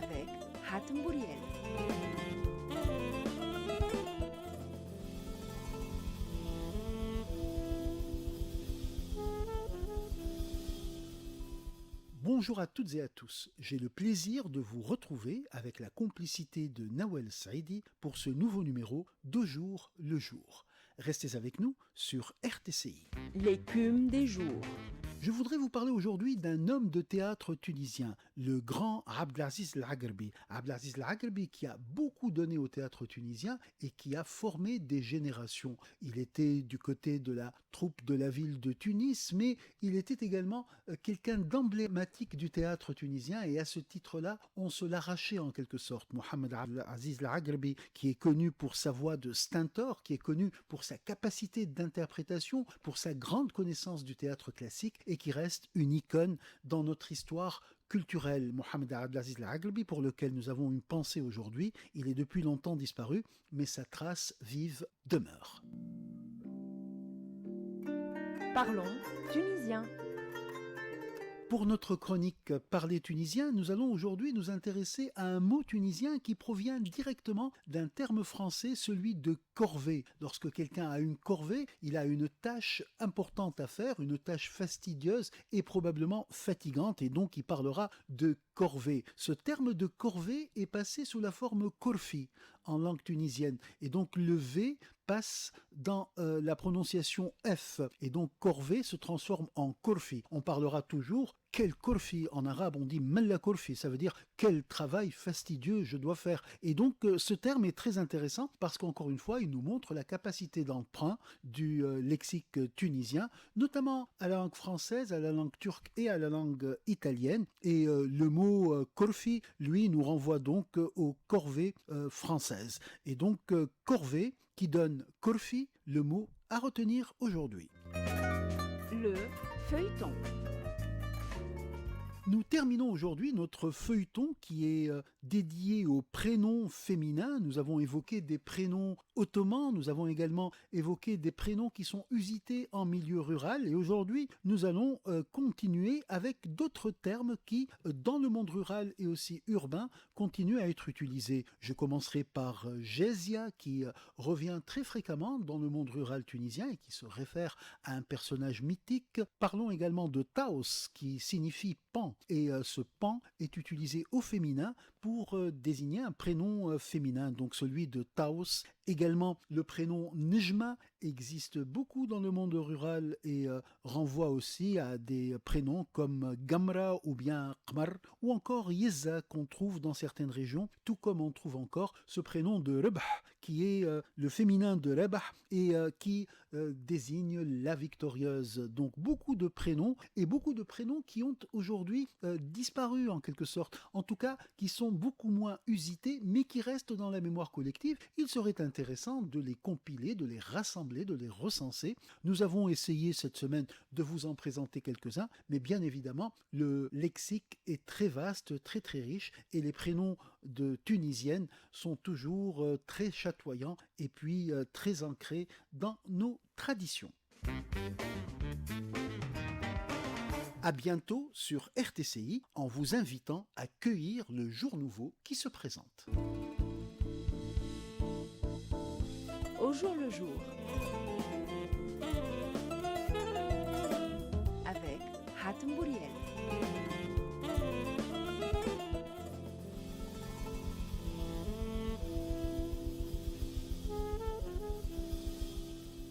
avec Hatem Bouriel. Bonjour à toutes et à tous, j'ai le plaisir de vous retrouver avec la complicité de Nawel Saidi pour ce nouveau numéro d'Au jour le jour. Restez avec nous sur RTCI. L'écume des jours. Je voudrais vous parler aujourd'hui d'un homme de théâtre tunisien, le grand Abdelaziz El-Agherbi. Abdelaziz El-Agherbi qui a beaucoup donné au théâtre tunisien et qui a formé des générations. Il était du côté de la troupe de la ville de Tunis, mais il était également quelqu'un d'emblématique du théâtre tunisien et à ce titre-là, on se l'arrachait en quelque sorte. Mohamed Abdelaziz El-Agherbi qui est connu pour sa voix de stentor, qui est connu pour sa capacité d'interprétation, pour sa grande connaissance du théâtre classique et qui reste une icône dans notre histoire culturelle. Mohamed Abdelaziz El-Agherbi, pour lequel nous avons une pensée aujourd'hui, il est depuis longtemps disparu, mais sa trace vive demeure. Parlons tunisien. Pour notre chronique Parler tunisien, nous allons aujourd'hui nous intéresser à un mot tunisien qui provient directement d'un terme français, celui de corvée. Lorsque quelqu'un a une corvée, il a une tâche importante à faire, une tâche fastidieuse et probablement fatigante, et donc il parlera de corvée. Ce terme de corvée est passé sous la forme korfi en langue tunisienne, et donc le V passe dans la prononciation F, et donc corvée se transforme en korfi. On parlera toujours quel korfi, en arabe on dit malla korfi, ça veut dire quel travail fastidieux je dois faire. Et donc ce terme est très intéressant parce qu'encore une fois il nous montre la capacité d'emprunt du lexique tunisien, notamment à la langue française, à la langue turque et à la langue italienne. Et le mot korfi, lui, nous renvoie donc aux corvées françaises. Et donc corvée qui donne korfi, le mot à retenir aujourd'hui. Le feuilleton. Nous terminons aujourd'hui notre feuilleton qui est dédié aux prénoms féminins. Nous avons évoqué des prénoms ottomans, nous avons également évoqué des prénoms qui sont usités en milieu rural et aujourd'hui nous allons continuer avec d'autres termes qui, dans le monde rural et aussi urbain, continuent à être utilisés. Je commencerai par Jésia qui revient très fréquemment dans le monde rural tunisien et qui se réfère à un personnage mythique. Parlons également de Taos qui signifie pan. Et ce pan est utilisé au féminin pour désigner un prénom féminin, donc celui de Taos. Également, le prénom Nejma existe beaucoup dans le monde rural et renvoie aussi à des prénoms comme Gamra ou bien Qmar ou encore Yezza qu'on trouve dans certaines régions, tout comme on trouve encore ce prénom de Rebah qui est le féminin de Rebah et qui désigne la victorieuse. Donc beaucoup de prénoms et beaucoup de prénoms qui ont aujourd'hui disparu en quelque sorte, en tout cas qui sont beaucoup moins usités mais qui restent dans la mémoire collective. Il serait intéressant de les compiler, de les rassembler, de les recenser. Nous avons essayé cette semaine de vous en présenter quelques-uns, mais bien évidemment le lexique est très vaste, très très riche et les prénoms de tunisiennes sont toujours très chatoyants et puis très ancrés dans nos traditions. À bientôt sur RTCI en vous invitant à cueillir le jour nouveau qui se présente. Au jour le jour. Avec Hatem Bouriel.